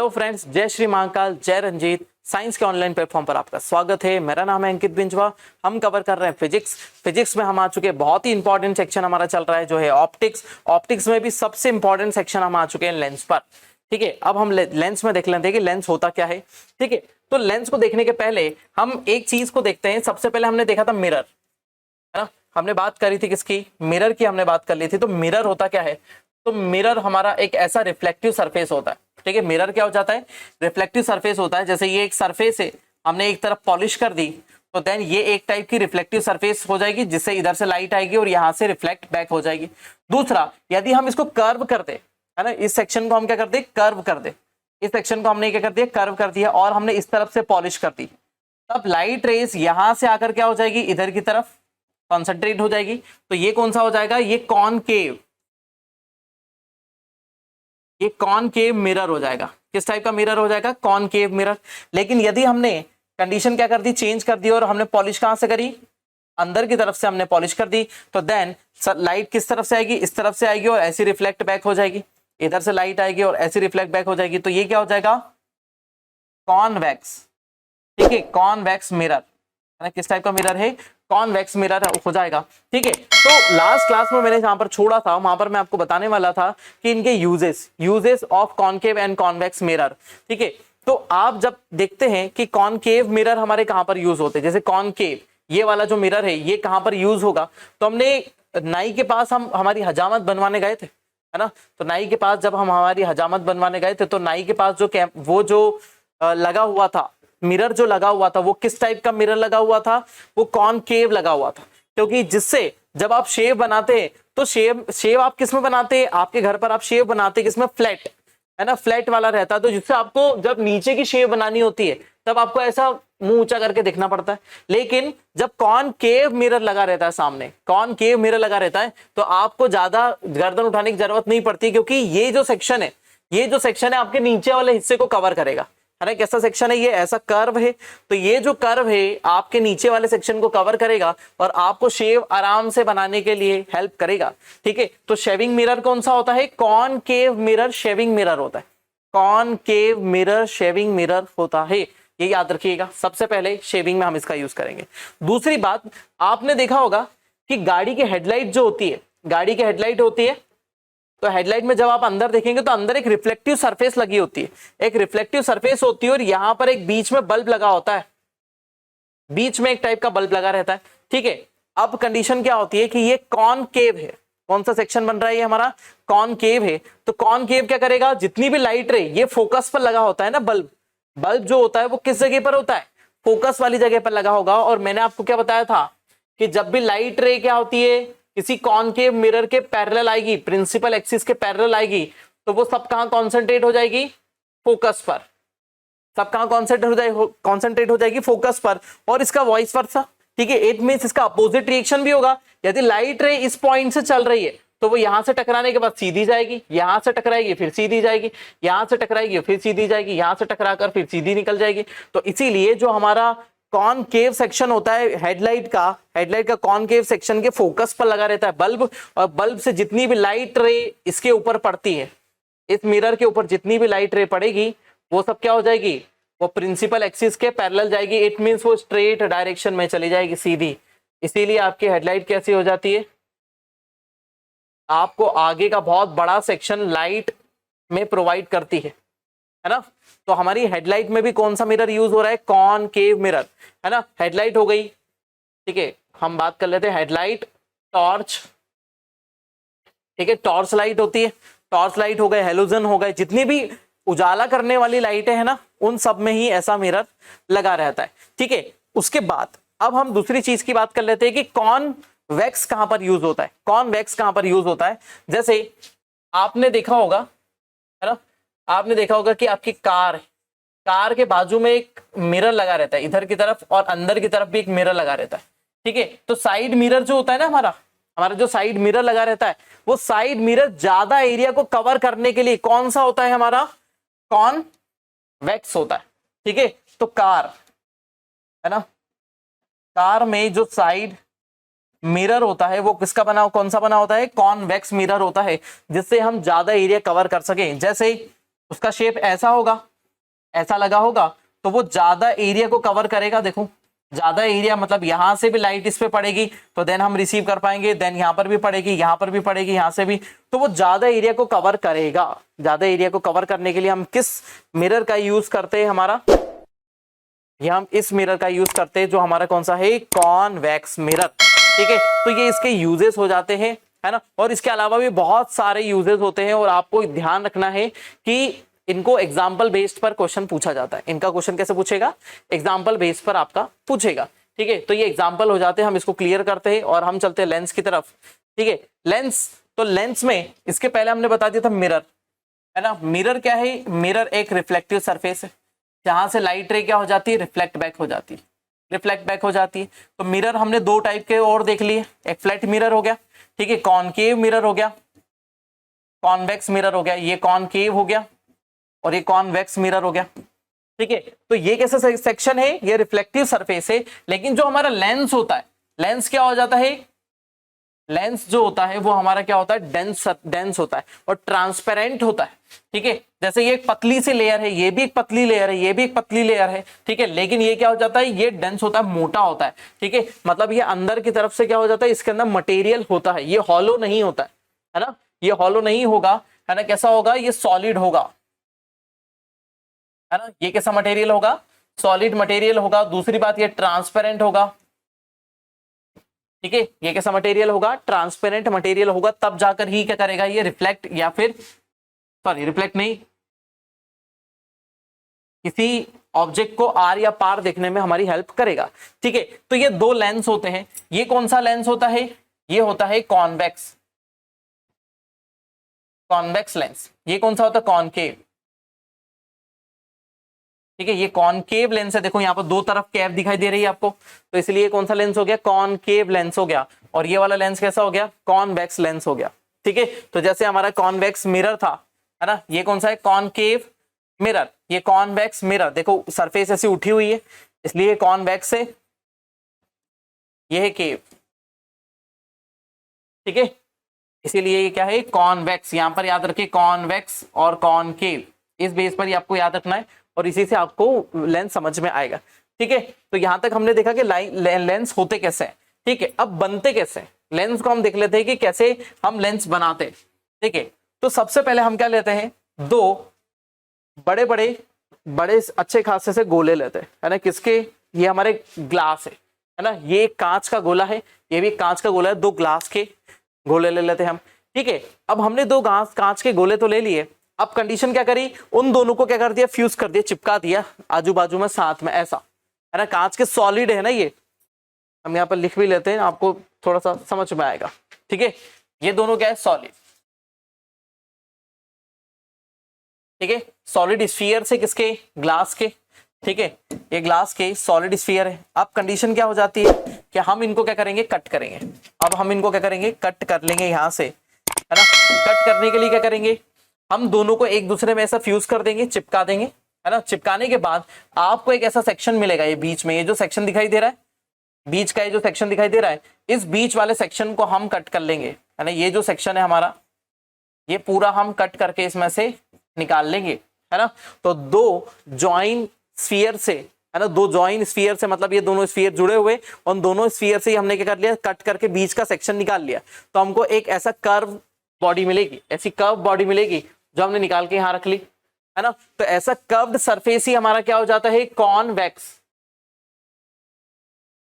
Hello friends, जय श्री महाकाल, जय Ranjit. Science के ऑनलाइन प्लेटफॉर्म पर आपका स्वागत है। मेरा नाम है अंकित बिंजवा। हम कवर कर रहे हैं फिजिक्स में हम आ चुके हैं। बहुत ही इंपॉर्टेंट सेक्शन हमारा चल रहा है जो है ऑप्टिक्स में भी सबसे इंपॉर्टेंट सेक्शन हम आ चुके हैं लेंस पर। ठीक है, अब हम लेंस में देख लेते हैं कि लेंस होता क्या है। ठीक है, तो लेंस को देखने के पहले हम एक चीज को देखते हैं। सबसे पहले हमने देखा था मिरर, है ना। हमने बात करी थी किसकी? मिरर की हमने बात कर ली थी। तो मिरर होता क्या है? तो मिरर हमारा एक ऐसा रिफ्लेक्टिव सरफेस होता है। ठीक है, मिरर क्या हो जाता है? रिफ्लेक्टिव सरफेस होता है। जैसे ये एक सरफेस है, हमने एक तरफ पॉलिश कर दी तो देन ये एक टाइप की रिफ्लेक्टिव सरफेस हो जाएगी, जिससे इधर से लाइट आएगी और यहाँ से रिफ्लेक्ट बैक हो जाएगी। दूसरा, यदि हम इसको कर्व कर दे, है ना, इस सेक्शन को हम क्या कर दे? कर्व कर दे। इस सेक्शन को हमने क्या कर दिया? कर्व कर दिया और हमने इस तरफ से पॉलिश कर दी। तब लाइट रेस यहां से आकर क्या हो जाएगी? इधर की तरफ कॉन्सेंट्रेट हो जाएगी। तो ये कौन सा हो जाएगा? ये कॉनकेव मिरर हो जाएगा। किस टाइप का मिरर हो जाएगा? Concave mirror. लेकिन यदि हमने कंडीशन क्या कर दी? चेंज कर दी और हमने पॉलिश कहां से करी? अंदर की तरफ से हमने पॉलिश कर दी। तो देन लाइट किस तरफ से आएगी? इस तरफ से आएगी और ऐसी रिफ्लेक्ट बैक हो जाएगी। इधर से लाइट आएगी और ऐसी रिफ्लेक्ट बैक हो जाएगी। तो ये क्या हो जाएगा? कॉन्वेक्स। ठीक है, कॉन्वेक्स मिरर, है ना। किस टाइप का मिरर है? कॉन्वेक्स मिरर हो जाएगा। ठीक है, तो लास्ट क्लास में मैंने जहां पर छोड़ा था वहां पर मैं आपको बताने वाला था कि इनके uses of concave and convex mirror. ठीक है, तो आप जब देखते हैं कि कॉनकेव मिरर हमारे कहां पर यूज होते हैं, जैसे कॉनकेव ये वाला जो मिरर है ये कहां पर यूज होगा? तो हमने नाई के पास हम हमारी हजामत बनवाने गए थे, है ना। तो नाई के पास जब हम हमारी हजामत बनवाने गए थे तो नाई के पास जो लगा हुआ था, मिरर जो लगा हुआ था, वो किस टाइप का मिरर लगा हुआ था? वो कॉनकेव लगा हुआ था। क्योंकि जिससे जब आप शेव बनाते हैं तो शेव आप किस में बनाते हैं? आपके घर पर आप शेव बनाते हैं किसमें? फ्लैट, है ना, फ्लैट वाला रहता है। तो जिससे आपको जब नीचे की शेव बनानी होती है तब आपको ऐसा मुंह ऊंचा करके दिखना पड़ता है। लेकिन जब कॉनकेव मिरर लगा रहता है, सामने कॉनकेव मिरर लगा रहता है, तो आपको ज्यादा गर्दन उठाने की जरूरत नहीं पड़ती, क्योंकि ये जो सेक्शन है आपके नीचे वाले हिस्से को कवर करेगा। है, कैसा सेक्शन है ये? ऐसा कर्व है। तो ये जो कर्व है आपके नीचे वाले सेक्शन को कवर करेगा और आपको शेव आराम से बनाने के लिए हेल्प करेगा। ठीक है, तो शेविंग मिरर कौन सा होता है? कॉनकेव मिरर शेविंग मिरर होता है। कॉनकेव मिरर शेविंग मिरर होता है, ये याद रखिएगा। सबसे पहले शेविंग में हम इसका यूज करेंगे। दूसरी बात, आपने देखा होगा कि गाड़ी की हेडलाइट जो होती है, गाड़ी की हेडलाइट होती है, तो हेडलाइट में जब आप अंदर देखेंगे तो अंदर एक रिफ्लेक्टिव सरफेस लगी होती है, एक रिफ्लेक्टिव सरफेस होती है और यहां पर एक बीच में बल्ब लगा होता है, बीच में एक टाइप का बल्ब लगा रहता है। ठीक है, अब कंडीशन क्या होती है कि ये कॉनकेव है। कौन सा सेक्शन बन रहा है? ये हमारा कॉनकेव है। तो कॉनकेव क्या करेगा? जितनी भी लाइट रे, ये फोकस पर लगा होता है ना, बल्ब जो होता है वो किस जगह पर होता है? फोकस वाली जगह पर लगा होगा। और मैंने आपको क्या बताया था कि जब भी लाइट रे क्या होती है, किसी कॉनकेव मिरर के पैरेलल आएगी, प्रिंसिपल एक्सिस के पैरेलल आएगी, तो वो सब कहां कॉन्सेंट्रेट हो जाएगी? फोकस पर। सब कहां कॉन्सेंट्रेट हो जाएगी? फोकस पर। और इसका वॉइस वर्सा। ठीक है, इट मींस इसका अपोजिट रिएक्शन भी होगा। यदि लाइट रे इस पॉइंट से चल रही है तो वो यहां से टकराने के बाद सीधी जाएगी, यहां से टकराएगी फिर सीधी जाएगी, यहां से टकराएगी फिर सीधी जाएगी, यहां से टकराकर फिर सीधी निकल जाएगी। तो इसीलिए जो हमारा कॉनकेव सेक्शन होता है हेडलाइट का कॉनकेव सेक्शन के फोकस पर लगा रहता है बल्ब, और बल्ब से जितनी भी लाइट रे इसके ऊपर पड़ती है, इस मिरर के ऊपर जितनी भी लाइट रे पड़ेगी वो सब क्या हो जाएगी? वो प्रिंसिपल एक्सिस के पैरेलल जाएगी। इट मींस वो स्ट्रेट डायरेक्शन में चली जाएगी, सीधी। इसीलिए आपकी हेडलाइट कैसी हो जाती है? आपको आगे का बहुत बड़ा सेक्शन लाइट में प्रोवाइड करती है ना। तो हमारी हेडलाइट में भी कौन सा मिरर यूज हो रहा है? कॉनकेव मिरर, है ना। हेडलाइट हो गई। ठीक है, हम बात कर लेते हैं हेडलाइट, टॉर्च। ठीक है, टॉर्च लाइट होती है, टॉर्च लाइट हो गए, हेलोजन हो गए, जितनी भी उजाला करने वाली लाइटें हैं ना, उन सब में ही ऐसा मिरर लगा रहता है। ठीक है, उसके बाद अब हम दूसरी चीज की बात कर लेते हैं कि कॉन्वेक्स कहां पर यूज होता है। कॉन्वेक्स कहां पर यूज होता है? जैसे आपने देखा होगा, है ना, आपने देखा होगा कि आपकी कार के बाजू में एक मिरर लगा रहता है, इधर की तरफ और अंदर की तरफ भी एक मिरर लगा रहता है। ठीक है, तो साइड मिरर जो होता है ना, हमारा जो साइड मिरर लगा रहता है, वो साइड मिरर ज्यादा एरिया को कवर करने के लिए कौन सा होता है? हमारा कॉन्वेक्स होता है। ठीक है, तो कार, है ना, कार में जो साइड मिरर होता है वो किसका बना, कौन सा बना होता है? कॉन्वेक्स मिरर होता है, जिससे हम ज्यादा एरिया कवर कर सके। जैसे उसका शेप ऐसा होगा, ऐसा लगा होगा तो वो ज्यादा एरिया को कवर करेगा। देखो ज्यादा एरिया मतलब यहां से भी लाइट इस पे पड़ेगी तो देन हम रिसीव कर पाएंगे, देन यहां पर भी पड़ेगी, यहां पर भी पड़ेगी, यहां से भी, तो वो ज्यादा एरिया को कवर करेगा। ज्यादा एरिया को कवर करने के लिए हम किस मिरर का यूज करते हैं, हमारा ये हम इस मिरर का यूज करते हैं जो हमारा कौन सा है, कॉन्वेक्स मिरर। ठीक है, तो ये इसके यूजेस हो जाते हैं, है ना। और इसके अलावा भी बहुत सारे यूजेस होते हैं और आपको ध्यान रखना है कि इनको एग्जाम्पल बेस्ड पर क्वेश्चन पूछा जाता है। इनका क्वेश्चन कैसे पूछेगा, एग्जाम्पल बेस्ड पर आपका पूछेगा। ठीक है, तो ये एग्जाम्पल हो जाते हैं, हम इसको क्लियर करते हैं और हम चलते हैं लेंस की तरफ। ठीक है, लेंस, तो लेंस में इसके पहले हमने बता दिया था मिरर, है ना। मिरर क्या है, मिरर एक रिफ्लेक्टिव सरफेस है जहां से लाइट रे क्या हो जाती है, रिफ्लेक्ट बैक हो जाती है, रिफ्लेक्ट बैक हो जाती है। तो मिरर हमने दो टाइप के और देख लिए, एक फ्लैट मिरर हो गया, ठीक है, कॉनकेव मिरर हो गया, कॉन्वेक्स मिरर हो गया, ये कॉनकेव हो गया और ये कॉन्वेक्स मिरर हो गया। ठीक है, तो ये कैसा सेक्शन है, ये रिफ्लेक्टिव सरफेस है। लेकिन जो हमारा लेंस होता है, लेंस क्या हो जाता है, लेंस जो होता है वो हमारा क्या होता है, डेंस होता है और ट्रांसपेरेंट होता है। ठीक है, जैसे ये एक पतली सी लेयर है, ये भी एक पतली लेयर है, ये भी एक पतली लेयर है। ठीक है, लेकिन ये क्या हो जाता है, ये डेंस होता है, मोटा होता है। ठीक है, मतलब ये अंदर की तरफ से क्या हो जाता है, इसके अंदर मटेरियल होता है, ये हॉलो नहीं होता है ना, ये हॉलो नहीं होगा, है ना। कैसा होगा, ये सॉलिड होगा, है ना। ये कैसा मटेरियल होगा, सॉलिड मटेरियल होगा। दूसरी बात, ये ट्रांसपेरेंट होगा। ठीक है, ये कैसा मटेरियल होगा, ट्रांसपेरेंट मटेरियल होगा, तब जाकर ही क्या करेगा, ये रिफ्लेक्ट या फिर सॉरी रिफ्लेक्ट नहीं, किसी ऑब्जेक्ट को आर या पार देखने में हमारी हेल्प करेगा। ठीक है, तो ये दो लेंस होते हैं। ये कौन सा लेंस होता है, ये होता है कॉन्वेक्स, कॉन्वेक्स लेंस। ये कौन सा होता है, कॉनकेव। ठीक है, ये कॉनकेव लेंस है। देखो यहाँ पर दो तरफ कैव दिखाई दे रही है आपको, तो इसलिए कौन सा लेंस हो गया, कॉनकेव लेंस हो गया। और ये वाला लेंस कैसा हो गया, कॉन्वेक्स लेंस हो गया। ठीक है, तो जैसे हमारा कॉन्वेक्स मिरर था, है ना, ये कौन सा है, कॉनकेव मिरर, ये कॉन्वेक्स मिरर। देखो सरफेस ऐसी उठी हुई है इसलिए कॉन्वेक्स है, ये है केव। ठीक है, इसीलिए ये क्या है, कॉन्वेक्स। यहां पर याद रखिए कॉन्वेक्स और कॉनकेव, इस बेस पर ही आपको याद रखना है और इसी से आपको लेंस समझ में आएगा। ठीक है, तो यहां तक हमने देखा कि लेंस होते कैसे हैं। ठीक है, अब बनते कैसे हैं लेंस को हम देख लेते हैं कि कैसे हम लेंस बनाते हैं। ठीक है, तो सबसे पहले हम क्या लेते हैं, दो बड़े बड़े बड़े अच्छे खासे से गोले लेते हैं, है ना। किसके, ये हमारे ग्लास है ना, ये कांच का गोला है, ये भी कांच का गोला है, दो ग्लास के गोले ले लेते हैं हम। ठीक है, अब हमने दो कांच के गोले तो ले लिए, अब कंडीशन क्या करी, उन दोनों को क्या कर दिया, फ्यूज कर दिया, चिपका दिया आजू बाजू में साथ में, ऐसा, है ना। कांच के सॉलिड है ना ये, हम यहाँ पर लिख भी लेते हैं, आपको थोड़ा सा समझ में आएगा। ठीक है, ये दोनों क्या है, सॉलिड। ठीक है, सॉलिड स्फीयर से किसके, ग्लास के। ठीक है, ये ग्लास के सॉलिड स्फीयर है। अब कंडीशन क्या हो जाती है कि हम इनको क्या करेंगे, कट करेंगे। अब हम इनको क्या करेंगे, कट कर लेंगे यहां से, है ना। कट करने के लिए क्या करेंगे, हम दोनों को एक दूसरे में ऐसा फ्यूज कर देंगे, चिपका देंगे, है ना। चिपकाने के बाद आपको एक ऐसा सेक्शन मिलेगा, ये बीच में ये जो सेक्शन दिखाई दे रहा है, बीच का ये जो सेक्शन दिखाई दे रहा है, इस बीच वाले सेक्शन को हम कट कर लेंगे, है ना। ये जो सेक्शन है हमारा, ये पूरा हम कट करके इसमें से निकाल लेंगे, है ना। तो दो जॉइन स्फीयर से, है ना, दो जॉइन स्फीयर से मतलब ये दोनों स्फीयर जुड़े हुए, उन दोनों स्फीयर से ही हमने क्या कर लिया, कट करके बीच का सेक्शन निकाल लिया। तो हमको एक ऐसा कर्व बॉडी मिलेगी, ऐसी कर्व बॉडी मिलेगी जो हमने निकाल के यहां रख ली, है ना। तो ऐसा कर्व्ड सरफेस ही हमारा क्या हो जाता है, कॉन्वेक्स।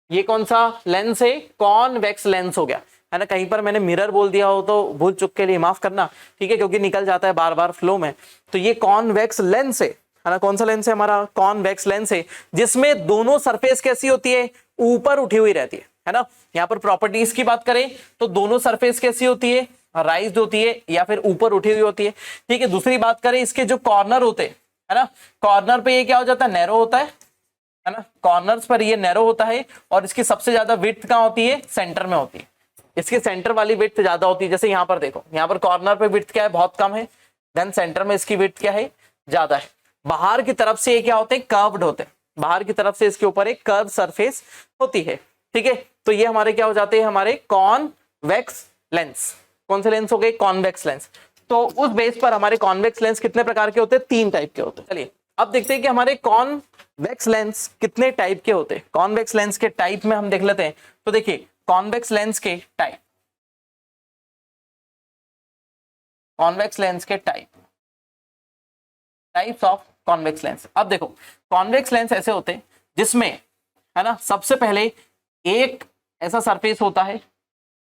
ये कौन सा लेंस है, कॉन्वेक्स लेंस हो गया, है ना। कहीं पर मैंने मिरर बोल दिया हो तो भूल चुक के लिए माफ करना, ठीक है, क्योंकि निकल जाता है बार बार फ्लो में। तो ये कॉन्वेक्स लेंस है ना। कौन सा लेंस है हमारा, कॉन्वेक्स लेंस है, जिसमें दोनों सरफेस कैसी होती है, ऊपर उठी हुई रहती है ना। यहाँ पर प्रॉपर्टीज की बात करें तो दोनों सरफेस कैसी होती है, राइज होती है या फिर ऊपर उठी हुई होती है। ठीक है, दूसरी बात करें इसके जो कॉर्नर होते हैं, है ना, कॉर्नर पे ये क्या हो जाता है, नैरो होता है ना। कॉर्नर्स पर ये नैरो होता है और इसकी सबसे ज्यादा विड्थ कहाँ होती है, सेंटर में होती है। इसके सेंटर वाली विड्थ ज्यादा होती है। जैसे यहाँ पर देखो, यहाँ पर कॉर्नर पे विड्थ क्या है, बहुत कम है, देन सेंटर में इसकी विड्थ क्या है, ज्यादा है। बाहर की तरफ से ये क्या होते हैं, कर्व्ड होते हैं, बाहर की तरफ से इसके ऊपर एक कर्व सरफेस होती है। ठीक है, तो ये हमारे क्या हो जाते हैं, हमारे कॉन्वेक्स लेंस। कौन से लेंस हो गए, कॉन्वेक्स लेंस। तो उस बेस पर हमारे कॉन्वेक्स लेंस कितने प्रकार के होते हैं, तीन टाइप के होते हैं। चलिए अब देखते हैं कि हमारे कॉन्वेक्स लेंस कितने टाइप के होते हैं। कॉन्वेक्स लेंस के टाइप में हम देख लेते हैं। तो देखिए कॉन्वेक्स लेंस के टाइप, कॉन्वेक्स लेंस के टाइप्स ऑफ कॉन्वेक्स लेंस। अब देखो कॉन्वेक्स लेंस ऐसे होते हैं जिसमें, है ना, सबसे पहले एक ऐसा सरफेस होता है,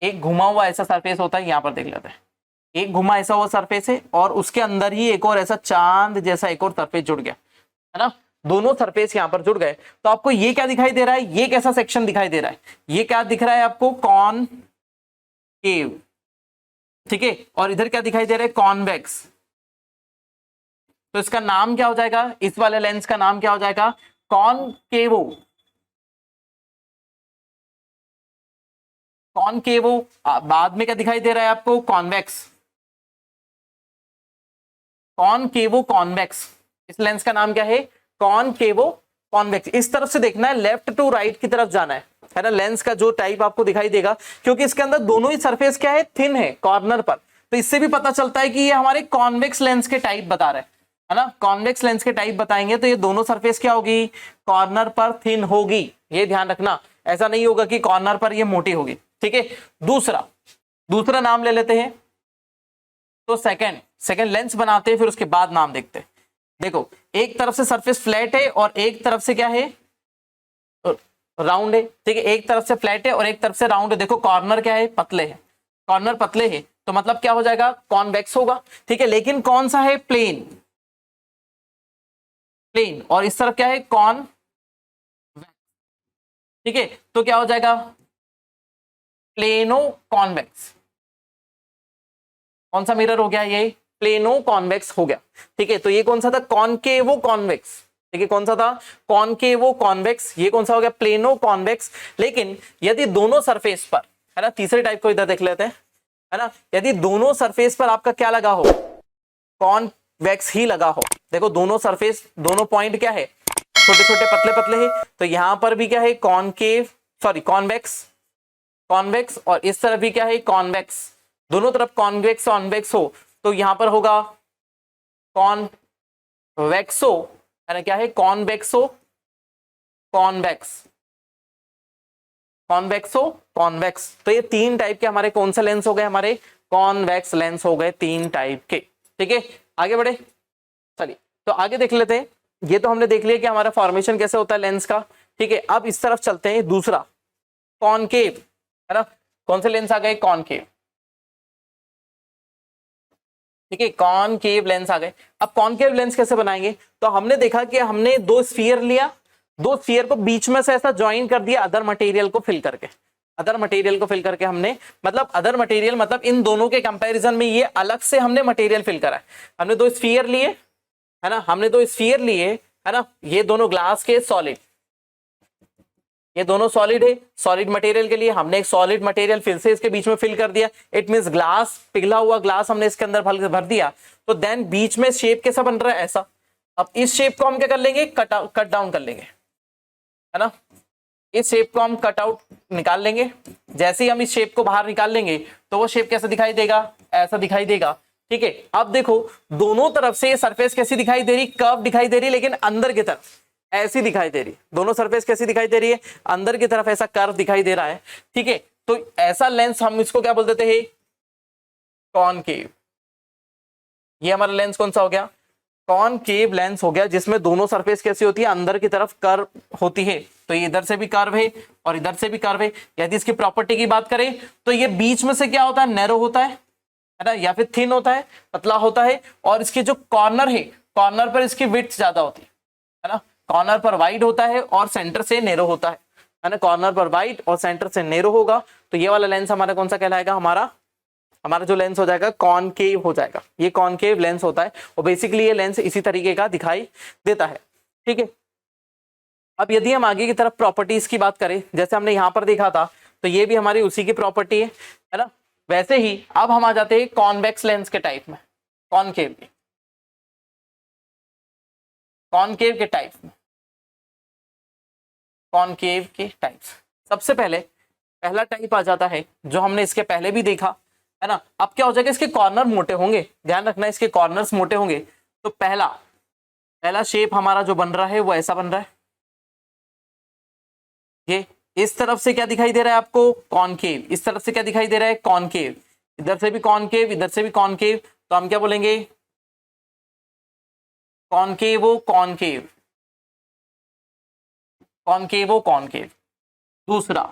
एक घुमा हुआ ऐसा सरफेस होता है, यहां पर देख लेते हैं, एक घुमा ऐसा हुआ सरफेस है और उसके अंदर ही एक और ऐसा चांद जैसा एक और सरफेस जुड़ गया, है ना, दोनों सरफेस यहां पर जुड़ गए। तो आपको ये क्या दिखाई दे रहा है, ये कैसा सेक्शन दिखाई दे रहा है, ये क्या दिख रहा है आपको, कॉनकेव, ठीक है, और इधर क्या दिखाई दे रहा है, कॉन्वेक्स। तो इसका नाम क्या हो जाएगा, इस वाले लेंस का नाम क्या हो जाएगा, कॉनकेवो। कॉनकेवो। बाद में क्या दिखाई दे रहा है आपको, कॉन्वेक्स, कॉनकेवो कॉन्वेक्स। इस लेंस का नाम क्या है, कॉनकेवो कॉन्वेक्स। इस तरफ से देखना है, लेफ्ट टू राइट की तरफ जाना है ना। लेंस का जो टाइप आपको दिखाई देगा, क्योंकि इसके अंदर दोनों ही सरफेस क्या है, थिन है कॉर्नर पर, तो इससे भी पता चलता है कि ये हमारे कॉन्वेक्स लेंस के टाइप बता रहे हैं, है ना। कॉन्वेक्स लेंस के टाइप बताएंगे तो ये दोनों सरफेस क्या होगी, कॉर्नर पर थिन होगी, ये ध्यान रखना। ऐसा नहीं होगा कि कॉर्नर पर ये मोटी होगी, ठीक है। दूसरा नाम ले लेते हैं। तो सेकंड लेंस बनाते हैं, फिर उसके बाद नाम देखते हैं। देखो एक तरफ से सरफेस फ्लैट है और एक तरफ से क्या है, राउंड है, ठीक है। एक तरफ से फ्लैट है और एक तरफ से राउंड है। देखो कॉर्नर क्या है, पतले है, कॉर्नर पतले है, तो मतलब क्या हो जाएगा, कॉन्वेक्स होगा, ठीक है। लेकिन कौन सा है, प्लेन, और इस तरफ क्या है, कॉन, ठीक है। तो क्या हो जाएगा, प्लेनो कॉन्वेक्स। कौन सा मिरर हो गया, ये प्लेनो कॉन्वेक्स हो गया, ठीक है। तो ये कौन सा था, कॉनकेवो कॉन्वेक्स, ठीक है। कौन सा था, कॉनकेवो कॉन्वेक्स। ये कौन सा हो गया, प्लेनो कॉन्वेक्स। लेकिन यदि दोनों सरफेस पर, है ना, तीसरे टाइप को इधर देख लेते हैं, है ना, यदि दोनों सरफेस पर आपका क्या लगा हो, कॉन्वेक्स ही लगा हो। देखो दोनों सरफेस, दोनों पॉइंट क्या है, छोटे छोटे पतले पतले है, तो यहां पर भी क्या है, कॉन्वेक्स, और इस तरफ भी क्या है, कॉन्वेक्स। दोनों तरफ कॉन्वेक्स हो तो यहां पर होगा कॉन्वेक्सो, है ना, क्या है, कॉन्वेक्सो कॉन्वेक्स। तो ये तीन टाइप के हमारे कौन सा लेंस हो गए, हमारे कॉन्वेक्स लेंस हो गए, तीन टाइप के, ठीक है। आगे बढ़े, चलिए तो आगे देख लेते हैं। ये तो हमने देख लिया कि हमारा फॉर्मेशन कैसे होता है लेंस का, ठीक है। अब इस तरफ चलते हैं, दूसरा कॉनकेव, है ना। कौन से लेंस आ गए, कॉनकेव, ठीक है, कॉनकेव लेंस आ गए। अब कॉनकेव लेंस कैसे बनाएंगे, तो हमने देखा कि हमने दो स्फीयर लिया, दो स्फीयर को बीच में से ऐसा ज्वाइन कर दिया अदर मटेरियल को फिल करके, हमने, मतलब अदर मटेरियल, मतलब इन दोनों के कंपैरिजन में ये अलग से हमने मटेरियल फिल करा है। हमने दो स्फीयर लिए, है ना, है ना, ये दोनों ग्लास के सॉलिड, ये दोनों सॉलिड है। सॉलिड मटेरियल के लिए हमने एक सॉलिड मटेरियल फिर से इसके बीच में फिल कर दिया। इट मींस ग्लास, पिघला हुआ ग्लास हमने इसके अंदर भर दिया। तो देन बीच में शेप कैसा बन रहा है, ऐसा। अब इस शेप को हम क्या कर लेंगे, कट डाउन कर लेंगे, है ना। इस शेप को हम कट आउट निकाल लेंगे। जैसे ही हम इस शेप को बाहर निकाल लेंगे तो वो शेप कैसा दिखाई देगा, ऐसा दिखाई देगा, ठीक है। अब देखो दोनों तरफ से सरफेस कैसी दिखाई दे रही, कर्व दिखाई दे रही, लेकिन अंदर की तरफ ऐसी दिखाई दे रही। दोनों सरफेस कैसी दिखाई दे रही है, अंदर की तरफ ऐसा कर्व दिखाई दे रहा है, ठीक है। तो ऐसा लेंस हम इसको क्या बोल देते हैं, कॉनकेव। ये हमारा लेंस कौन सा हो गया, कॉनकेव लेंस हो गया, जिसमें दोनों सरफेस कैसी होती है, अंदर की तरफ कर्व होती है। तो ये इधर से भी कर्व है और इधर से भी कर्व है। यदि इसकी प्रॉपर्टी की बात करें तो ये बीच में से क्या होता है, नैरो होता है ना, या फिर थिन होता है, पतला होता है। और इसके जो कॉर्नर है, कॉर्नर पर इसकी विड्थ ज्यादा होती है ना। कॉर्नर पर वाइड होता है और सेंटर से नैरो होता है ना। कॉर्नर पर वाइड और सेंटर से नैरो होगा। तो ये वाला लेंस हमारा कौन सा कहलाएगा, हमारा जो लेंस हो जाएगा कॉनकेव हो जाएगा। ये कॉनकेव लेंस होता है और बेसिकली ये लेंस इसी तरीके का दिखाई देता है, ठीक है। अब यदि हम आगे की तरफ प्रॉपर्टीज की बात करें, जैसे हमने यहां पर देखा था, तो ये भी हमारी उसी की प्रॉपर्टी है ना। वैसे ही अब हम आ जाते हैं कॉन्वेक्स लेंस के टाइप में, कॉनकेव के टाइप्स। सबसे पहले पहला टाइप आ जाता है जो हमने इसके पहले भी देखा, है ना। अब क्या हो जाएगा, इसके कॉर्नर मोटे होंगे, ध्यान रखना इसके कॉर्नर्स मोटे होंगे। तो पहला पहला शेप हमारा जो बन रहा है वो ऐसा बन रहा है, ये इस तरफ से क्या दिखाई दे रहा है आपको, कॉनकेव, इस तरफ से क्या दिखाई दे रहा है, कॉनकेव, इधर से भी कॉनकेव, इधर से भी कॉनकेव, तो हम क्या बोलेंगे, कॉनकेवो कॉनकेव, कॉनकेवो कॉनकेव। दूसरा,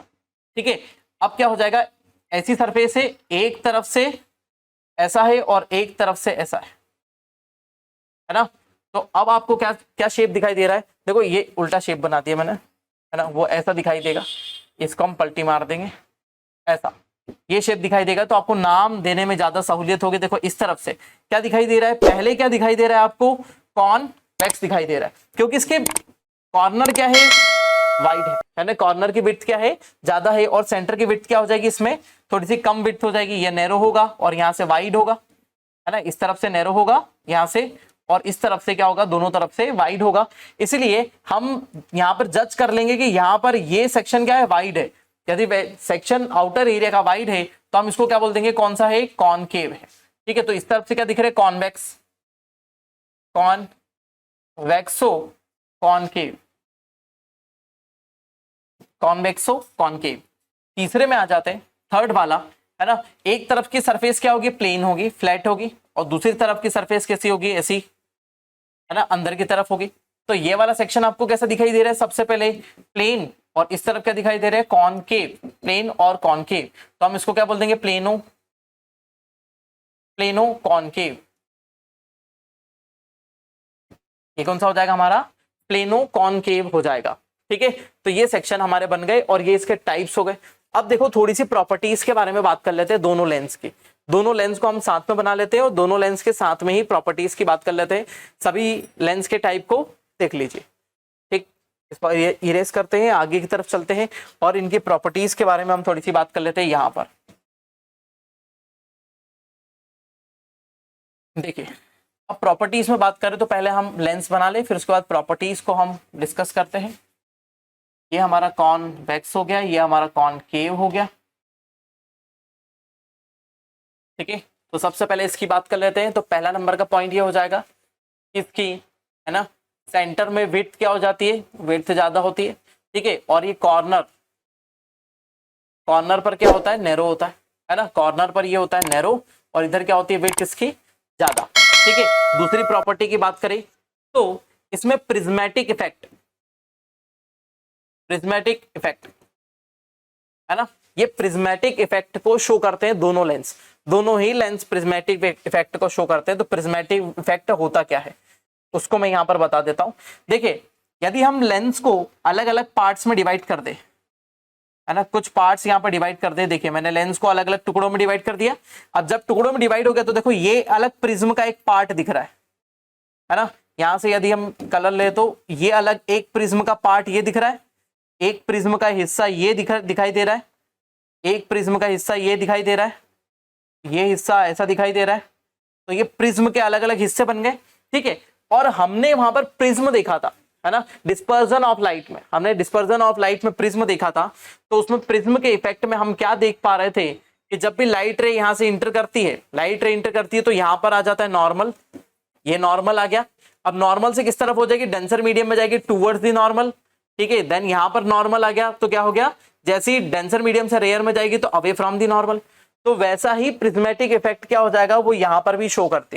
ठीक है, अब क्या हो जाएगा, ऐसी सरफेस है, एक तरफ से ऐसा है और एक तरफ से ऐसा है ना। तो अब आपको क्या क्या शेप दिखाई दे रहा है, देखो ये उल्टा शेप बना दिया मैंने, है ना, वो ऐसा दिखाई देगा, इसको हम पलटी मार देंगे, ऐसा ये शेप दिखाई देगा, तो आपको नाम देने में ज्यादा सहूलियत होगी। देखो इस तरफ से क्या दिखाई दे रहा है, पहले क्या दिखाई दे रहा है आपको, कॉन्वेक्स दिखाई दे रहा है, क्योंकि इसके कॉर्नर क्या है, वाइड है ना, कॉर्नर की विड्थ क्या है, ज्यादा है, और सेंटर की विड्थ क्या हो जाएगी, इसमें थोड़ी सी कम विड्थ हो जाएगी, ये नैरो होगा और यहाँ से वाइड होगा, है ना, इस तरफ से नैरो होगा यहाँ से, और इस तरफ से क्या होगा, दोनों तरफ से वाइड होगा। इसीलिए हम यहाँ पर जज कर लेंगे कि यहाँ पर ये सेक्शन क्या है, वाइड है। यदि सेक्शन आउटर एरिया का वाइड है तो हम इसको क्या बोल देंगे, कौन सा है, कॉनकेव है। ठीक है, तो इस तरफ से क्या दिख रहा है, कॉन्वेक्स, कॉन्वेक्सो कॉनकेव, कॉन्वेक्सो कॉनकेव। तीसरे में आ जाते हैं, थर्ड वाला, है ना, एक तरफ की सरफेस क्या होगी, प्लेन होगी, फ्लैट होगी, और दूसरी तरफ की सरफेस कैसी होगी, ऐसी, है ना, अंदर की तरफ होगी। तो ये वाला सेक्शन आपको कैसा दिखाई दे रहा है, सबसे पहले प्लेन, और इस तरफ क्या दिखाई दे रहा है, कॉनकेव, प्लेन और कॉनकेव, तो हम इसको क्या बोल देंगे, प्लेनो, प्लेनो कॉनकेव। ये कौन सा हो जाएगा हमारा, प्लेनो कॉनकेव हो जाएगा। ठीक है, तो ये सेक्शन हमारे बन गए और ये इसके टाइप्स हो गए। अब देखो थोड़ी सी प्रॉपर्टीज के बारे में बात कर लेते हैं, दोनों लेंस की, दोनों लेंस को हम साथ में बना लेते हैं और दोनों लेंस के साथ में ही प्रॉपर्टीज की बात कर लेते हैं। सभी लेंस के टाइप को देख लीजिए। ठीक, इस पर इरेज करते हैं, आगे की तरफ चलते हैं और इनकी प्रॉपर्टीज के बारे में हम थोड़ी सी बात कर लेते हैं। यहाँ पर देखिए, अब प्रॉपर्टीज में बात करें तो पहले हम लेंस बना ले, फिर उसके बाद प्रॉपर्टीज को हम डिस्कस करते हैं। ये हमारा कॉन्वेक्स हो गया, ये हमारा कॉनकेव हो गया। ठीक है, तो सबसे पहले इसकी बात कर लेते हैं। तो पहला नंबर का पॉइंट ये हो जाएगा, इसकी, है ना, सेंटर में विड्थ क्या हो जाती है, विड्थ ज्यादा होती है। ठीक है, और ये कॉर्नर, कॉर्नर पर क्या होता है, नैरो होता है ना, कॉर्नर पर ये होता है नैरो, और इधर क्या होती है, विड्थ इसकी ज्यादा। ठीक है, दूसरी प्रॉपर्टी की बात करें तो इसमें प्रिज्मेटिक इफेक्ट, प्रिज्मेटिक इफेक्ट, है ना, ये प्रिज्मेटिक इफेक्ट को शो करते हैं दोनों लेंस, दोनों ही लेंस प्रिज्मेटिक इफेक्ट को शो करते हैं। तो प्रिज्मेटिक इफेक्ट होता क्या है उसको मैं यहां पर बता देता हूं। देखिए, यदि हम लेंस को अलग अलग पार्ट्स में डिवाइड कर दे, है ना, कुछ पार्ट्स यहां पर डिवाइड कर दे, देखिए मैंने लेंस को अलग अलग टुकड़ों में डिवाइड कर दिया। अब जब टुकड़ों में डिवाइड हो गया तो देखो ये अलग प्रिज्म का एक पार्ट दिख रहा है ना, यहां से यदि हम कलर ले तो ये अलग एक प्रिज्म का पार्ट ये दिख रहा है, एक प्रिज्म का हिस्सा ये दिखाई दे रहा है, एक प्रिज्म का हिस्सा ये दिखाई दे रहा है, ये हिस्सा ऐसा दिखाई दे रहा है। तो ये प्रिज्म के अलग अलग हिस्से बन गए। ठीक है, और हमने वहां पर प्रिज्म देखा था, है ना, डिस्पर्जन ऑफ लाइट में, हमने डिस्पर्जन ऑफ लाइट में प्रिज्म देखा था। तो उसमें प्रिज्म के इफेक्ट में हम क्या देख पा रहे थे कि जब भी लाइट रे यहां से इंटर करती है, लाइट रे इंटर करती है तो यहां पर आ जाता है नॉर्मल, ये नॉर्मल आ गया। अब नॉर्मल से किस तरफ हो जाएगी, डेंसर मीडियम में जाएगी टूवर्ड्स द नॉर्मल। ठीक है, देन यहां पर नॉर्मल आ गया तो क्या हो गया, जैसे ही डेंसर मीडियम से रेयर में जाएगी तो अवे फ्रॉम दी नॉर्मल। तो वैसा ही प्रिज्मेटिक इफेक्ट क्या हो जाएगा, वो यहां पर भी शो करते,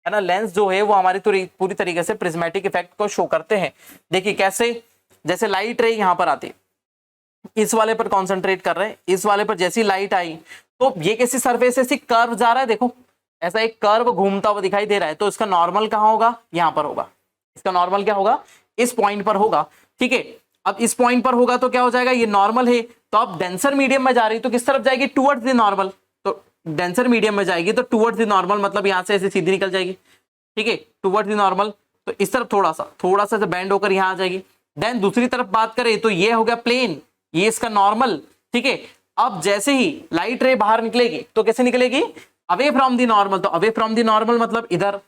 है ना, लेंस जो है वो हमारी पूरी तरीके से प्रिज्मेटिक इफेक्ट को शो करते हैं। देखिए कैसे, जैसे लाइट रे यहां पर आती, इस वाले पर कॉन्सेंट्रेट कर रहे हैं, इस वाले पर जैसी लाइट आई तो ये कैसी सरफेस, ऐसी कर्व जा रहा है, देखो ऐसा एक कर्व घूमता हुआ दिखाई दे रहा है। तो इसका नॉर्मल कहां होगा, यहां पर होगा, इसका नॉर्मल क्या होगा, इस पॉइंट पर होगा। ठीक है, अब इस पॉइंट पर होगा तो क्या हो जाएगा, ये नॉर्मल है, तो अब डेंसर मीडियम में जा रही तो किस तरफ जाएगी, टुवर्ड्स द नॉर्मल। तो डेंसर मीडियम में जाएगी तो टुवर्ड्स द नॉर्मल, मतलब यहां से ऐसे सीधी निकल जाएगी। ठीक है, टुवर्ड्स द नॉर्मल, तो इस तरफ थोड़ा सा बैंड होकर यहां आ जाएगी। देन दूसरी तरफ बात करें तो ये हो गया प्लेन, ये इसका नॉर्मल। ठीक है, अब जैसे ही लाइट रे बाहर निकलेगी तो कैसे निकलेगी, अवे फ्रॉम द नॉर्मल। तो अवे फ्रॉम द नॉर्मल मतलब इधर,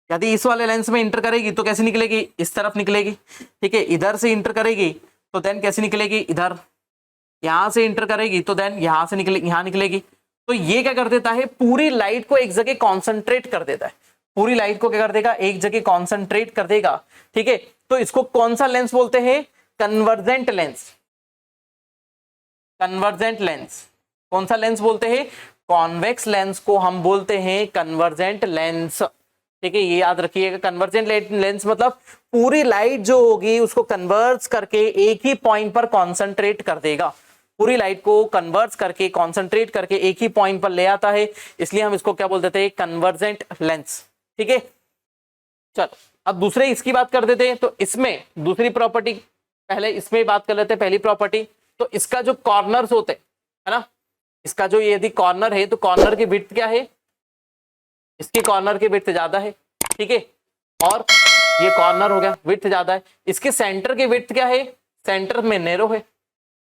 यदि इस वाले लेंस में इंटर करेगी तो कैसे निकलेगी, इस तरफ निकलेगी। ठीक है, इधर से इंटर करेगी तो देन कैसे निकलेगी, इधर, यहां से इंटर करेगी तो देन यहां से यहां निकलेगी। तो ये क्या कर देता है, पूरी लाइट को एक जगह कॉन्सेंट्रेट कर देता है। पूरी लाइट को क्या कर देगा, एक जगह कॉन्सेंट्रेट कर देगा। ठीक है, तो इसको कौन सा लेंस बोलते हैं, कन्वर्जेंट लेंस। कन्वर्जेंट लेंस कौन सा लेंस बोलते हैं, कॉन्वेक्स लेंस को हम बोलते हैं कन्वर्जेंट लेंस। ठीक है, ये याद रखिएगा, कन्वर्जेंट लेंस मतलब पूरी लाइट जो होगी उसको कन्वर्ज करके एक ही पॉइंट पर कॉन्सेंट्रेट कर देगा। पूरी लाइट को कन्वर्ज करके कॉन्सेंट्रेट करके एक ही पॉइंट पर ले आता है, इसलिए हम इसको क्या बोल देते हैं, कन्वर्जेंट लेंस। ठीक है, चलो अब दूसरे इसकी बात कर देते हैं। तो इसमें दूसरी प्रॉपर्टी, पहले इसमें बात कर लेते हैं पहली प्रॉपर्टी। तो इसका जो कॉर्नर्स होते है ना, इसका जो यदि कॉर्नर है तो कॉर्नर की विड्थ क्या है, इसकी कॉर्नर की विड्थ ज्यादा है। ठीक है, और ये कॉर्नर हो गया, विड्थ ज्यादा है। इसके सेंटर की विड्थ क्या है, सेंटर में नैरो है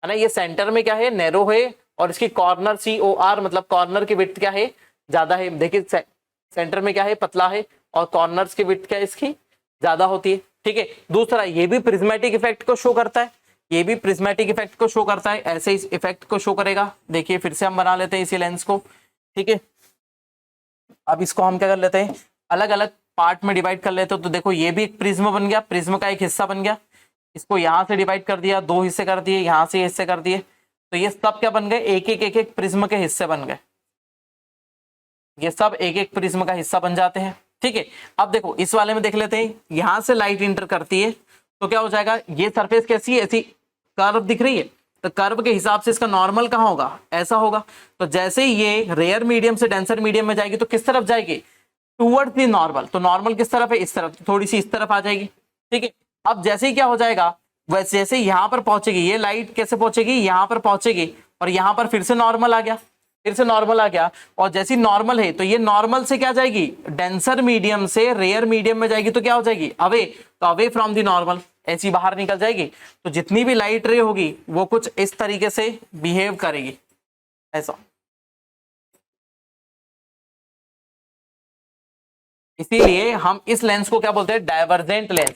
ना, ये सेंटर में क्या है, नैरो है। और इसकी कॉर्नर COR मतलब कॉर्नर की विड्थ क्या है, ज्यादा है। देखिए सेंटर में क्या है, पतला है, और कॉर्नर्स की विड्थ क्या है, इसकी ज्यादा होती है। ठीक है, दूसरा ये भी प्रिज्मेटिक इफेक्ट को शो करता है, ये भी प्रिज्मेटिक इफेक्ट को शो करता है, ऐसे इस इफेक्ट को शो करेगा। देखिए फिर से हम बना लेते हैं इसी लेंस को। ठीक है, अब इसको हम क्या कर लेते हैं, अलग अलग पार्ट में डिवाइड कर लेते हो। तो देखो ये भी एक प्रिज्म बन गया, प्रिज्म का एक हिस्सा बन गया। इसको यहां से डिवाइड कर दिया, दो हिस्से कर दिए, यहां से हिस्से कर दिए। तो ये सब क्या बन गए, एक एक प्रिज्म के हिस्से बन गए। ये सब एक एक प्रिज्म का हिस्सा बन जाते हैं। ठीक है, अब देखो इस वाले में देख लेते हैं, यहां से लाइट इंटर करती है तो क्या हो जाएगा, ये सरफेस कैसी है, ऐसी कर्व दिख रही है। तो कर्व के हिसाब से इसका नॉर्मल कहाँ होगा, ऐसा होगा। तो जैसे ही ये रेयर मीडियम से डेंसर मीडियम में जाएगी तो किस तरफ जाएगी, टूवर्ड्स दी नॉर्मल। तो नॉर्मल किस तरफ है, इस तरफ, तो थोड़ी सी इस तरफ आ जाएगी। ठीक है, अब जैसे ही क्या हो जाएगा, वैसे जैसे यहाँ पर पहुंचेगी ये लाइट, कैसे पहुंचेगी, यहाँ पर पहुंचेगी, और यहाँ पर फिर से नॉर्मल आ गया, फिर से नॉर्मल आ गया। और जैसी नॉर्मल है तो ये नॉर्मल से क्या जाएगी, डेंसर मीडियम से रेयर मीडियम में जाएगी, तो क्या हो जाएगी, अवे। तो अवे फ्रॉम दी नॉर्मल, ऐसी बाहर निकल जाएगी। तो जितनी भी लाइट रे होगी वो कुछ इस तरीके से बिहेव करेगी, ऐसा। इसीलिए हम इस लेंस को क्या बोलते हैं, डाइवर्जेंट लेंस।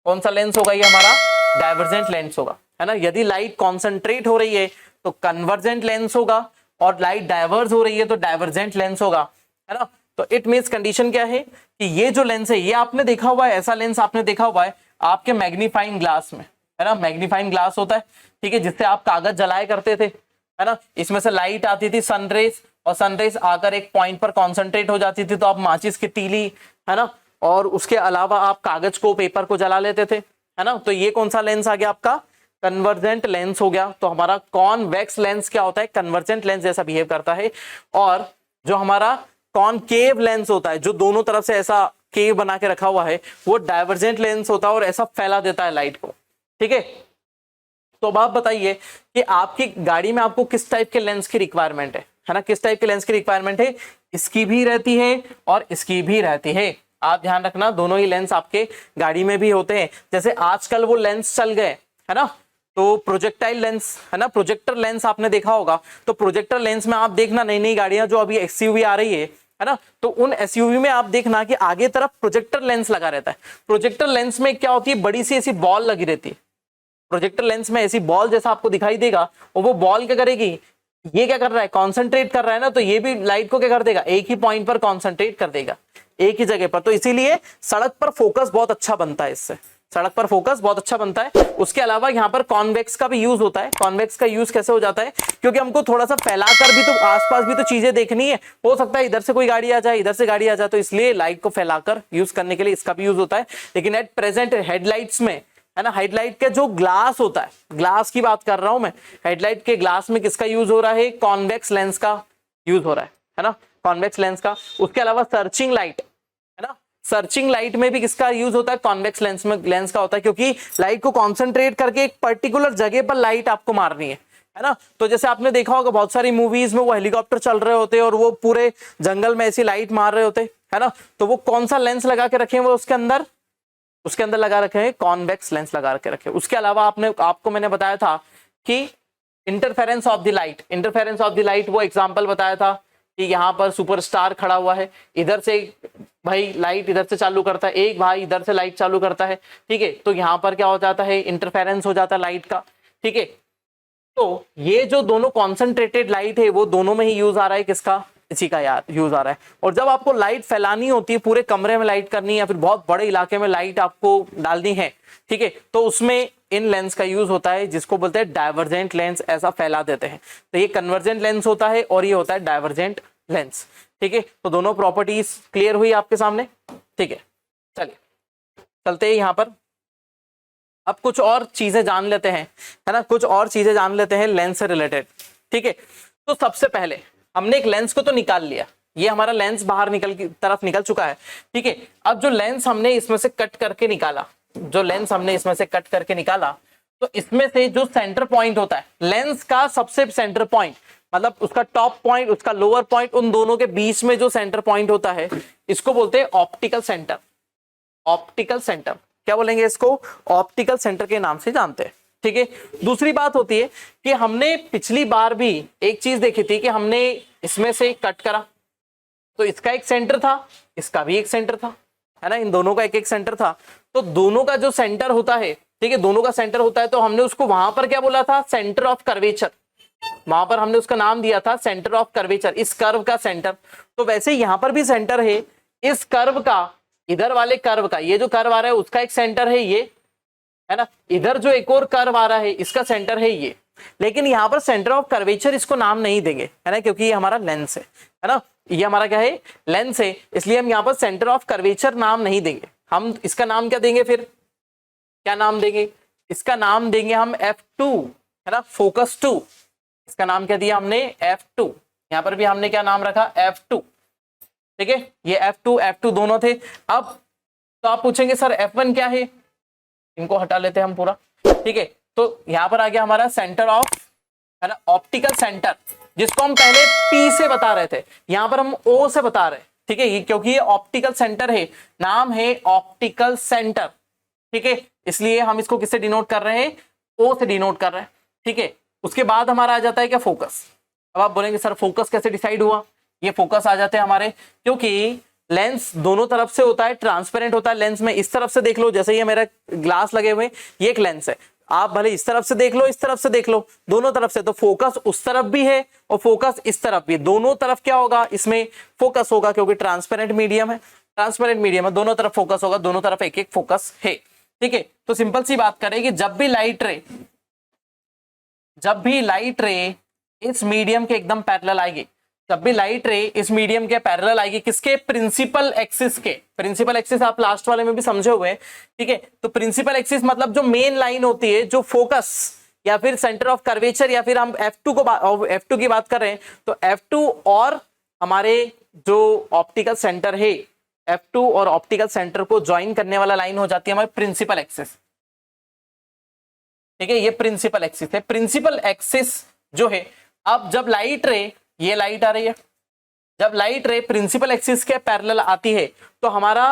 कौन सा लेंस होगा ये हमारा, डाइवर्जेंट लेंस होगा, है ना। यदि लाइट कॉन्सेंट्रेट हो रही है तो कन्वर्जेंट लेंस होगा, और लाइट डाइवर्ज हो रही है तो डाइवर्जेंट लेंस होगा, है ना। तो इट मींस कंडीशन क्या है कि ये जो लेंस है, ये आपने देखा हुआ है, ऐसा लेंस आपने देखा हुआ है आपके मैग्नीफाइंग ग्लास में, है ना। मैग्नीफाइंग ग्लास होता है, ठीक है, जिससे आप कागज जलाया करते थे, है ना। इसमें से लाइट आती थी, सनरेज, और सनरेज आकर एक पॉइंट पर कॉन्सेंट्रेट हो जाती थी, तो आप माचिस की तीली, है ना, और उसके अलावा आप कागज को, पेपर को जला लेते थे, है ना। तो ये कौन सा लेंस आ गया आपका, कन्वर्जेंट लेंस हो गया। तो हमारा कॉन्वेक्स लेंस क्या होता है, कन्वर्जेंट लेंस जैसा बिहेव करता है। और जो हमारा कॉनकेव लेंस होता है, जो दोनों तरफ से ऐसा केव बना के रखा हुआ है, वो डाइवर्जेंट लेंस होता है और ऐसा फैला देता है लाइट को। ठीक है, तो अब आप बताइए कि आपकी गाड़ी में आपको किस टाइप के लेंस की रिक्वायरमेंट है ना, किस टाइप के लेंस की रिक्वायरमेंट है। इसकी भी रहती है और इसकी भी रहती है, आप ध्यान रखना, दोनों ही लेंस आपके गाड़ी में भी होते हैं। जैसे आजकल वो लेंस चल गए, है ना, तो प्रोजेक्टाइल लेंस, है ना, प्रोजेक्टर लेंस आपने देखा होगा। तो प्रोजेक्टर लेंस में आप देखना, नई नई गाड़ियां जो अभी SUV आ रही है ना, तो उन SUV में आप देखना कि आगे तरफ प्रोजेक्टर लेंस लगा रहता है। प्रोजेक्टर लेंस में क्या होती है, बड़ी सी ऐसी बॉल लगी रहती है। प्रोजेक्टर लेंस में ऐसी बॉल जैसा आपको दिखाई देगा, और वो बॉल क्या करेगी, ये क्या कर रहा है, कॉन्सेंट्रेट कर रहा है ना, तो ये भी लाइट को क्या कर देगा, एक ही पॉइंट पर कॉन्सेंट्रेट कर देगा, एक ही जगह पर। तो इसीलिए सड़क पर फोकस बहुत अच्छा बनता है, इससे सड़क पर फोकस बहुत अच्छा बनता है। उसके अलावा यहाँ पर कॉन्वेक्स का भी यूज होता है। कॉन्वेक्स का यूज कैसे हो जाता है, क्योंकि हमको थोड़ा सा फैलाकर भी तो आसपास भी तो चीजें देखनी है, हो सकता है इधर से कोई गाड़ी आ जाए, इधर से गाड़ी आ जाए, तो इसलिए लाइट को फैलाकर यूज करने के लिए इसका भी यूज होता है। लेकिन एट प्रेजेंट हेडलाइट्स में, है ना, हेडलाइट का जो ग्लास होता है, ग्लास की बात कर रहा हूं मैं, हेडलाइट के ग्लास में किसका यूज हो रहा है, कॉन्वेक्स लेंस का यूज हो रहा है ना, कॉन्वेक्स लेंस का। उसके अलावा सर्चिंग लाइट, है ना, सर्चिंग लाइट में भी किसका यूज होता है, कॉन्वेक्स लेंस में, लेंस का होता है, क्योंकि लाइट को कॉन्सेंट्रेट करके एक पर्टिकुलर जगह पर लाइट आपको मारनी है ना। तो जैसे आपने देखा होगा बहुत सारी मूवीज में वो हेलीकॉप्टर चल रहे होते हैं और वो पूरे जंगल में ऐसी लाइट मार रहे होते, है ना, तो वो कौन सा लेंस लगा के रखे हैं, वो उसके अंदर लगा रखे हैं, कॉन्वेक्स लेंस लगा के रखे। उसके अलावा आपको मैंने बताया था कि interference of the light, interference of the light, वो एग्जांपल बताया था कि यहाँ पर सुपरस्टार खड़ा हुआ है, इधर से भाई लाइट इधर से चालू करता है, एक भाई इधर से लाइट चालू करता है, ठीक है, तो यहाँ पर क्या हो जाता है, इंटरफेरेंस हो जाता है लाइट का। ठीक है, तो ये जो दोनों कॉन्सेंट्रेटेड लाइट है वो दोनों में ही यूज आ रहा है किसका, इसी का यार यूज आ रहा है। और जब आपको लाइट फैलानी होती है, पूरे कमरे में लाइट करनी है या फिर बहुत बड़े इलाके में लाइट आपको डालनी है, ठीक है, तो उसमें इन लेंस का यूज होता है जिसको बोलते हैं डाइवर्जेंट लेंस, ऐसा फैला देते हैं। तो ये कन्वर्जेंट लेंस होता है और ये होता है डाइवर्जेंट लेंस, ठीक है। तो दोनों प्रॉपर्टीज क्लियर हुई आपके सामने, ठीक है। चलिए चलते हैं यहाँ पर, अब कुछ और चीजें जान लेते हैं, है ना, कुछ और चीजें जान लेते हैं लेंस से रिलेटेड, ठीक है। तो सबसे पहले हमने एक लेंस को तो निकाल लिया, ये हमारा लेंस बाहर निकल की तरफ निकल चुका है, ठीक है। अब जो लेंस हमने इसमें से कट करके निकाला, जो लेंस हमने इसमें से कट करके निकाला, तो इसमें से जो सेंटर पॉइंट होता है लेंस का, सबसे सेंटर पॉइंट मतलब उसका टॉप पॉइंट, उसका लोअर पॉइंट, उन दोनों के बीच में जो सेंटर पॉइंट होता है, इसको बोलते हैं ऑप्टिकल सेंटर। ऑप्टिकल सेंटर क्या बोलेंगे इसको? ऑप्टिकल सेंटर के नाम से जानते हैं, ठीक है। दूसरी बात होती है कि हमने पिछली बार भी एक चीज देखी थी कि हमने इसमें से कट करा तो इसका एक सेंटर था, इसका भी एक सेंटर था, है ना, इन दोनों का एक एक सेंटर था। तो दोनों का जो सेंटर होता है, ठीक है, दोनों का सेंटर होता है, तो हमने उसको वहां पर क्या बोला था? Centre of curvature. वहां पर हमने उसका नाम दिया था सेंटर ऑफ कर्वेचर, इस कर्व का सेंटर। तो वैसे यहां पर भी सेंटर है इस कर्व का, इधर वाले कर्व का, ये जो कर्व आ रहा है उसका एक सेंटर है ये, है ना, इधर जो एक और कर्व आ रहा है इसका सेंटर है ये। लेकिन यहाँ पर सेंटर ऑफ कर्वेचर इसको नाम नहीं देंगे, है ना, क्योंकि ये हमारा लेंस है ना, ये हमारा क्या है? लेंस है, इसलिए हम यहाँ पर सेंटर ऑफ कर्वेचर नाम नहीं देंगे। हम इसका नाम क्या देंगे फिर? क्या नाम देंगे? इसका नाम देंगे हम F2, है ना, फोकस 2। इसका नाम क्या दिया हमने? F2। यहाँ पर भी हमने क्या नाम रखा? F2, ठीक है। ये F2 F2 दोनों थे। अब तो आप पूछेंगे सर F1 क्या है? इनको हटा लेते हैं हम पूरा, ठीक है। तो यहाँ पर आ गया हमारा सेंटर ऑफ, है ना, ऑप्टिकल सेंटर, जिसको हम पहले P से बता रहे थे, यहाँ पर हम O से बता रहे हैं, ठीक है, ये क्योंकि ये ऑप्टिकल सेंटर है, नाम है ऑप्टिकल सेंटर, ठीक है, इसलिए हम इसको किससे डिनोट कर रहे हैं? O से डिनोट कर रहे हैं, ठीक है। उसके बाद हमारा आ जाता है क्या? फोकस। अब आप बोलेंगे सर फोकस कैसे डिसाइड हुआ? ये फोकस आ जाते हैं हमारे, क्योंकि लेंस दोनों तरफ से होता है, ट्रांसपेरेंट होता है लेंस में। इस तरफ से देख लो, जैसे ये मेरा ग्लास लगे हुए, ये एक लेंस है, आप भले इस तरफ से देख लो, इस तरफ से देख लो, दोनों तरफ से, तो फोकस उस तरफ भी है और फोकस इस तरफ भी है, दोनों तरफ क्या होगा? इसमें फोकस होगा, क्योंकि ट्रांसपेरेंट मीडियम है, ट्रांसपेरेंट मीडियम है, दोनों तरफ फोकस होगा, दोनों तरफ एक एक फोकस है, ठीक है। तो सिंपल सी बात करें कि जब भी लाइट रे इस मीडियम के एकदम पैरेलल आएगी, जब भी लाइट रे इस मीडियम के पैरेलल आएगी, किसके? प्रिंसिपल एक्सिस के। प्रिंसिपल एक्सिस आप लास्ट वाले में भी समझे हुए हैं, ठीक है। तो प्रिंसिपल एक्सिस मतलब जो मेन लाइन होती है, जो फोकस या फिर सेंटर ऑफ कर्वेचर, या फिर हम F2 की बात कर रहे हैं, तो F2 और हमारे जो ऑप्टिकल सेंटर है, F2 और ऑप्टिकल सेंटर को ज्वाइन करने वाला लाइन हो जाती है हमारी प्रिंसिपल एक्सिस, ठीक है। ये प्रिंसिपल एक्सिस है। प्रिंसिपल एक्सिस जो है, अब जब लाइट रे, ये लाइट आ रही है, जब लाइट रे प्रिंसिपल एक्सिस के पैरेलल आती है, तो हमारा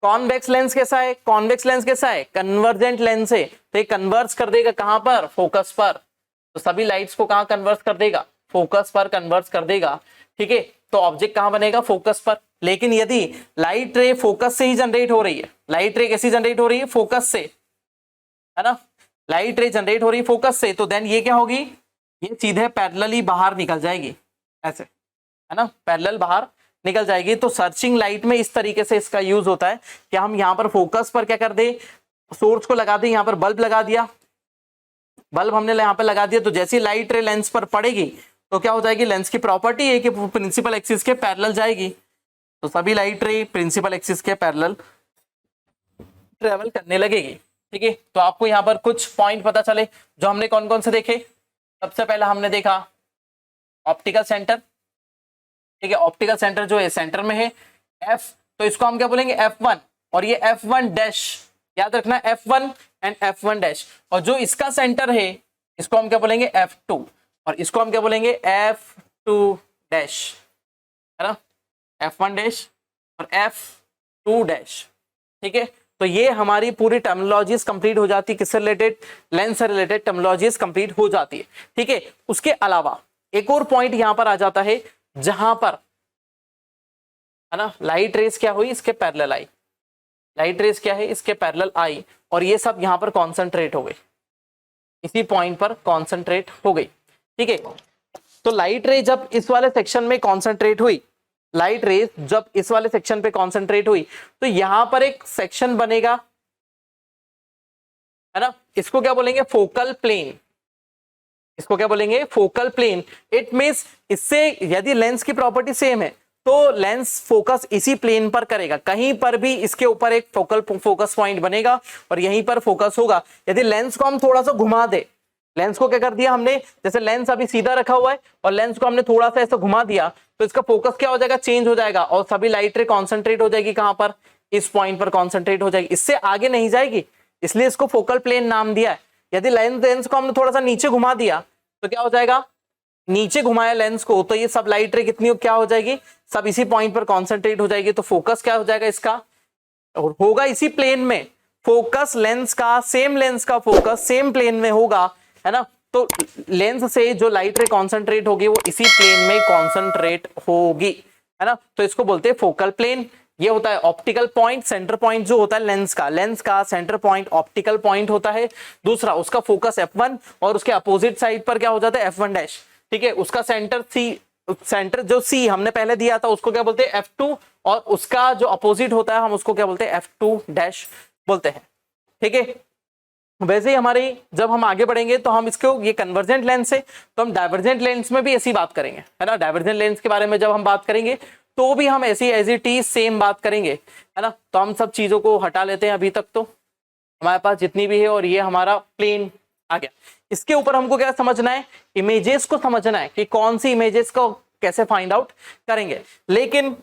कॉन्वेक्स लेंस कैसा है? कॉन्वेक्स लेंस कैसा है? कन्वर्जेंट लेंस है, तो ये कन्वर्स कर देगा कहां पर? फोकस पर। तो सभी लाइट्स को कहां कन्वर्स कर देगा? फोकस पर कन्वर्स कर देगा, ठीक है। तो ऑब्जेक्ट कहां बनेगा? फोकस पर। लेकिन यदि लाइट रे फोकस से ही जनरेट हो रही है, लाइट रे कैसी जनरेट हो रही है? फोकस से, है ना, लाइट रे जनरेट हो रही है फोकस से, तो देन ये क्या होगी? ये सीधे पैरेलली बाहर निकल जाएगी, ऐसे, है ना, पैरेलल बाहर निकल जाएगी। तो सर्चिंग लाइट में इस तरीके से इसका यूज होता है कि हम यहाँ पर फोकस पर क्या कर दे? सोर्स को लगा दे, यहाँ पर बल्ब लगा दिया, बल्ब हमने यहाँ पर लगा दिया, तो जैसी लाइट रे लेंस पर पड़ेगी तो क्या हो जाएगी? लेंस की प्रॉपर्टी है कि प्रिंसिपल एक्सिस के पैरेलल जाएगी, तो सभी लाइट रे प्रिंसिपल एक्सिस के पैरेलल ट्रेवल करने लगेगी, ठीक है। तो आपको यहाँ पर कुछ पॉइंट पता चले, जो हमने कौन कौन से देखे। सबसे पहला हमने देखा ऑप्टिकल सेंटर, ठीक है, ऑप्टिकल सेंटर जो है सेंटर में है F, तो इसको हम क्या बोलेंगे? F1, और ये F1 डैश, याद रखना F1 एंड F1 डैश। और जो इसका सेंटर है इसको हम क्या बोलेंगे? F2, और इसको हम क्या बोलेंगे? F2 डैश, है ना, F1 डैश और F2 डैश, ठीक है। तो ये हमारी पूरी टर्मिनोलॉजीज कंप्लीट हो जाती है, किससे रिलेटेड? लेंस से रिलेटेड टर्मिनोलॉजीज कंप्लीट हो जाती है, ठीक है। उसके अलावा एक और पॉइंट यहां पर आ जाता है, जहां पर, है ना, लाइट रेस क्या हुई? इसके पैरेलल आई, लाइट रेस क्या है? इसके पैरेलल आई, और ये सब यहां पर कॉन्सेंट्रेट हो गई, इसी पॉइंट पर कॉन्सेंट्रेट हो गई, ठीक है। तो लाइट रे जब इस वाले सेक्शन में कॉन्सेंट्रेट हुई, लाइट रे जब इस वाले सेक्शन पे कॉन्सेंट्रेट हुई तो यहां पर एक सेक्शन बनेगा, है ना, इसको क्या बोलेंगे, फोकल प्लेन। इसको क्या बोलेंगे, फोकल प्लेन। इट मींस इससे यदि लेंस की प्रॉपर्टी सेम है तो लेंस फोकस इसी प्लेन पर करेगा, कहीं पर भी इसके ऊपर एक फोकस पॉइंट बनेगा और यहीं पर फोकस होगा। यदि लेंस को हम थोड़ा सा घुमा दे, लेंस को क्या कर दिया हमने, जैसे लेंस अभी सीधा रखा हुआ है और लेंस को हमने थोड़ा सा ऐसा घुमा दिया तो इसका फोकस क्या हो जाएगा, चेंज हो जाएगा और सभी लाइट रे कॉन्सेंट्रेट हो जाएगी कहां पर, इस पॉइंट पर कॉन्सेंट्रेट हो जाएगी, इससे आगे नहीं जाएगी, इसलिए इसको फोकल प्लेन नाम दिया है। यदि लेंस को हमने थोड़ा सा नीचे घुमा दिया तो क्या हो जाएगा, नीचे घुमाया लेंस को तो ये सब लाइट रे कितनी क्या हो जाएगी, सब इसी पॉइंट पर कॉन्सेंट्रेट हो जाएगी। तो फोकस क्या हो जाएगा इसका, और होगा इसी प्लेन में, फोकस लेंस का, सेम लेंस का फोकस सेम प्लेन में होगा, है ना। तो लेंस से जो लाइट रे कॉन्सेंट्रेट होगी वो इसी प्लेन में कॉन्सेंट्रेट होगी, है ना। तो इसको बोलते हैं फोकल प्लेन। ये होता है ऑप्टिकल पॉइंट, सेंटर पॉइंट जो होता है लेंस का सेंटर पॉइंट ऑप्टिकल पॉइंट होता है। दूसरा उसका फोकस f1 और उसके अपोजिट साइड पर क्या हो जाता है f1 डैश, ठीक है। उसका सेंटर जो C हमने पहले दिया था उसको क्या बोलते हैं f2 और उसका जो अपोजिट होता है हम उसको क्या बोलते हैं f2 डैश बोलते हैं, ठीक है। वैसे ही हमारी जब हम आगे बढ़ेंगे तो हम इसको, ये कन्वर्जेंट लेंस है तो हम डाइवर्जेंट लेंस में भी ऐसी बात करेंगे, है ना। डाइवर्जेंट लेंस के बारे में जब हम बात करेंगे तो भी हम ऐसी एज इट इज सेम बात करेंगे, है ना। तो हम सब चीजों को हटा लेते हैं अभी तक तो हमारे पास जितनी भी है, और ये हमारा प्लेन आ गया। इसके ऊपर हमको क्या समझना है, इमेजेस को समझना है कि कौन सी इमेजेस को कैसे फाइंड आउट करेंगे। लेकिन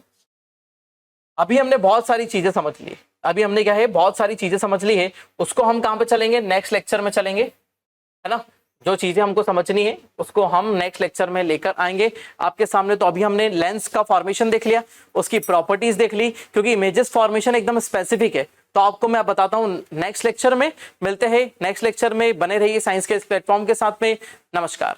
अभी हमने बहुत सारी चीजें समझ ली, अभी हमने क्या है बहुत सारी चीजें समझ ली है, उसको हम कहां पे चलेंगे, नेक्स्ट लेक्चर में चलेंगे, है ना। जो चीजें हमको समझनी है उसको हम नेक्स्ट लेक्चर में लेकर आएंगे आपके सामने। तो अभी हमने लेंस का फॉर्मेशन देख लिया, उसकी प्रॉपर्टीज देख ली, क्योंकि इमेजेस फॉर्मेशन एकदम स्पेसिफिक है तो आपको मैं बताता हूं नेक्स्ट लेक्चर में। मिलते हैं नेक्स्ट लेक्चर में, बने रहिए साइंस के इस प्लेटफॉर्म के साथ में। नमस्कार।